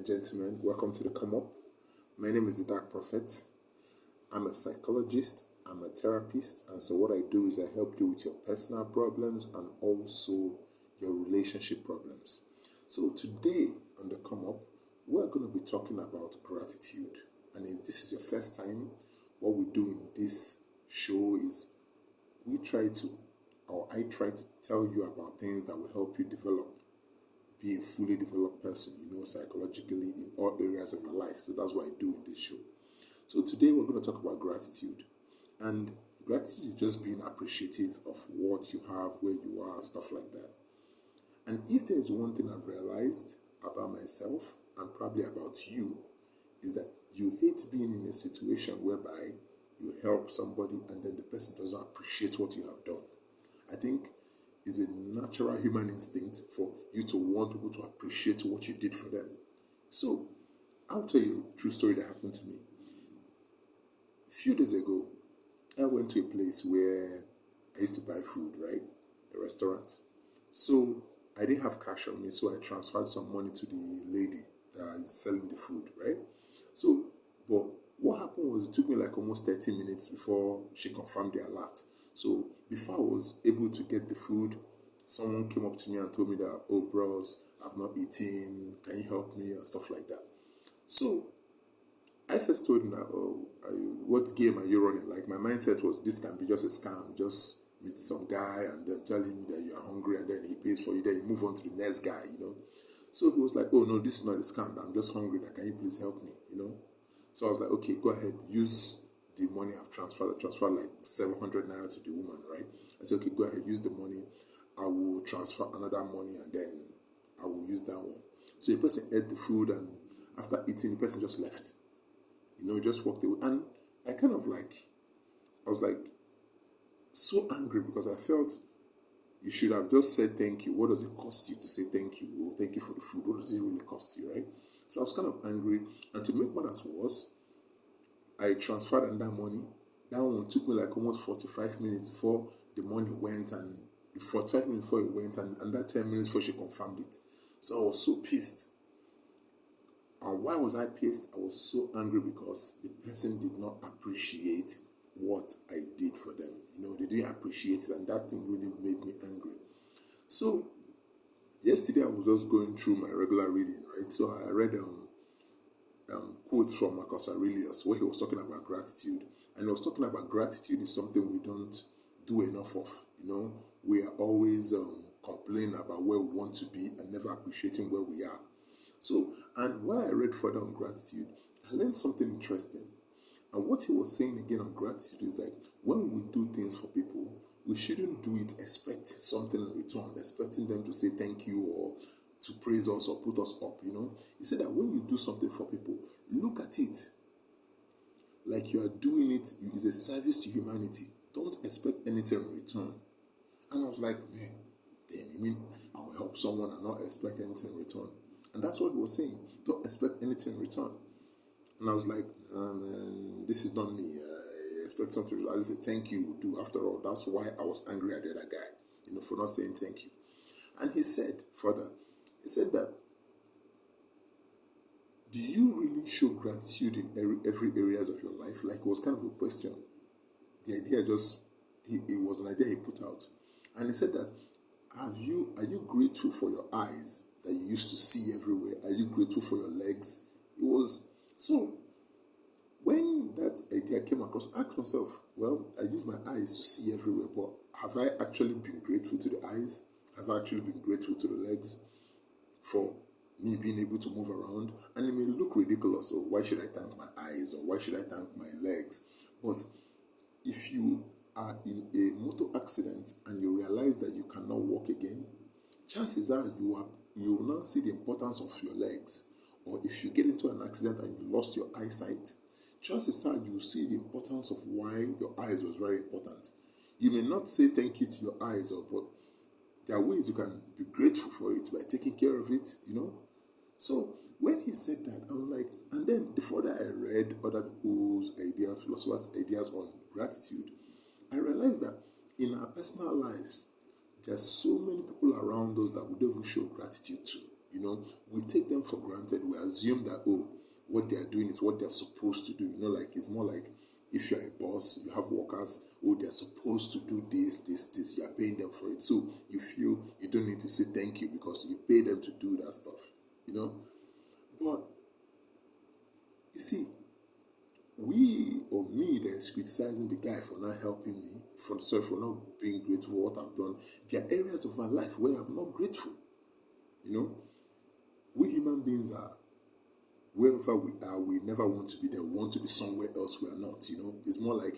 gentlemen, welcome to the Come Up. My name is the Dark Prophet. I'm a psychologist, I'm a therapist, and so what I do is I help you with your personal problems and also your relationship problems. So today on the Come Up, we're going to be talking about gratitude. And if this is your first time, what we do in this show is I try to tell you about things that will help you develop, be a fully developed person, psychologically in all areas of your life. So that's what I do in this show. So today we're going to talk about gratitude. And gratitude is just being appreciative of what you have, where you are, and stuff like that. And if there's one thing I've realized about myself and probably about you, is that you hate being in a situation whereby you help somebody and then the person doesn't appreciate what you have done. I think it's a natural human instinct for you to want people to appreciate what you did for them. So, I'll tell you a true story that happened to me. A few days ago, I went to a place where I used to buy food, right? A restaurant. So, I didn't have cash on me, so I transferred some money to the lady that is selling the food, right? So, but what happened was it took me like almost 30 minutes before she confirmed the alert. So before I was able to get the food, someone came up to me and told me that, oh bros, I've not eaten, can you help me and stuff like that. So I first told him that, what game are you running? Like my mindset was this can be just a scam, just meet some guy and then tell him that you are hungry and then he pays for you, then you move on to the next guy. So he was like, oh no, this is not a scam, I'm just hungry, can you please help me. So I was like, okay, go ahead, use the money I've transferred. I transferred like 700 naira to the woman, right? I said, okay, go ahead, use the money. I will transfer another money and then I will use that one. So the person ate the food and after eating, the person just left. Just walked away. And I was like so angry because I felt you should have just said thank you. What does it cost you to say thank you? Oh, thank you for the food. What does it really cost you, right? So I was kind of angry. And to make matters worse, I transferred that money. That one took me like almost 45 minutes before the money went, and 45 minutes before it went, and that 10 minutes before she confirmed it. So I was so pissed. And why was I pissed? I was so angry because the person did not appreciate what I did for them. They didn't appreciate it, and that thing really made me angry. So yesterday I was just going through my regular reading, right? So I read quotes from Marcus Aurelius where he was talking about gratitude. And he was talking about gratitude is something we don't do enough of. We are always complaining about where we want to be and never appreciating where we are. So, and while I read further on gratitude, I learned something interesting. And what he was saying again on gratitude is like when we do things for people, we shouldn't do it expect something in return, expecting them to say thank you or to praise us or put us up. He said that when you do something for people, look at it like you are doing it is a service to humanity. Don't expect anything in return. And I was like, man, damn, you mean I'll help someone and not expect anything in return? And that's what he was saying. Don't expect anything in return. And I was like, man, this is not me. I expect something. I'll say thank you. Do after all. That's why I was angry at the other guy, for not saying thank you. And he said further, he said that, do you really show gratitude in every areas of your life? Like it was kind of a question. The idea it was an idea he put out. And he said that, are you grateful for your eyes that you used to see everywhere? Are you grateful for your legs? It was, so when that idea came across, I asked myself, well, I use my eyes to see everywhere, but have I actually been grateful to the eyes? Have I actually been grateful to the legs for me being able to move around? And it may look ridiculous, or why should I thank my eyes, or why should I thank my legs? But if you are in a motor accident and you realize that you cannot walk again, chances are you will not see the importance of your legs. Or if you get into an accident and you lost your eyesight, chances are you will see the importance of why your eyes was very important. You may not say thank you to your eyes, but there are ways you can be grateful for it by taking care of it. So when he said that, I'm like, and then the further I read other people's ideas, philosophers' ideas on gratitude, I realized that in our personal lives, there are so many people around us that we don't even show gratitude to. You know, we take them for granted. We assume that, oh, what they are doing is what they're supposed to do. You know, like it's more like if you're a boss, you have workers, oh, they're supposed to do this, you're paying them for it. So you feel you don't need to say thank you because you pay them to do that stuff, you know. But you see, we or me that is criticizing the guy for not helping me, for not being grateful for what I've done. There are areas of my life where I'm not grateful. You know, we human beings are wherever we are, we never want to be there. We want to be somewhere else we are not. You know, it's more like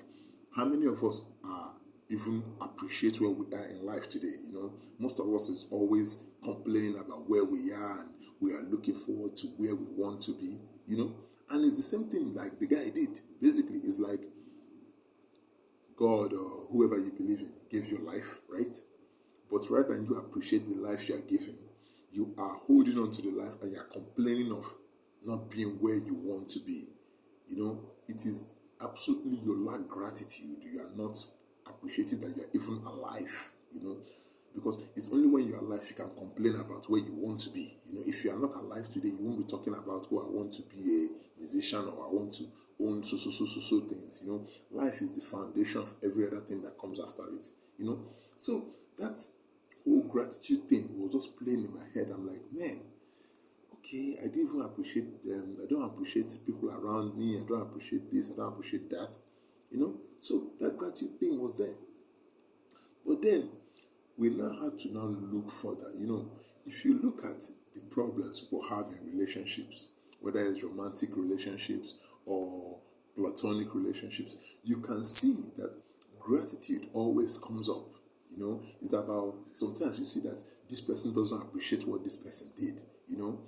how many of us are even appreciate where we are in life today. You know, most of us is always complaining about where we are and we are looking forward to where we want to be. You know, and it's the same thing like the guy did. Basically, it's like God or whoever you believe in gave you life, right? But rather than you appreciate the life you are given, you are holding on to the life and you are complaining of not being where you want to be. You know, it is absolutely you lack gratitude. You are not appreciating that you are even alive. You know, because it's only when you are alive you can complain about where you want to be. You know, if you are not alive today, you won't be talking about, oh, I want to be a musician or I want to own so things. You know, life is the foundation of every other thing that comes after it. You know, so that whole gratitude thing was just playing in my head. I'm like, man, okay, I didn't even appreciate them. I don't appreciate people around me. I don't appreciate this. I don't appreciate that. You know, so that gratitude thing was there. But then we now have to now look further. You know, if you look at the problems people have in relationships, whether it's romantic relationships or platonic relationships, you can see that gratitude always comes up. You know, it's about sometimes you see that this person doesn't appreciate what this person did. You know,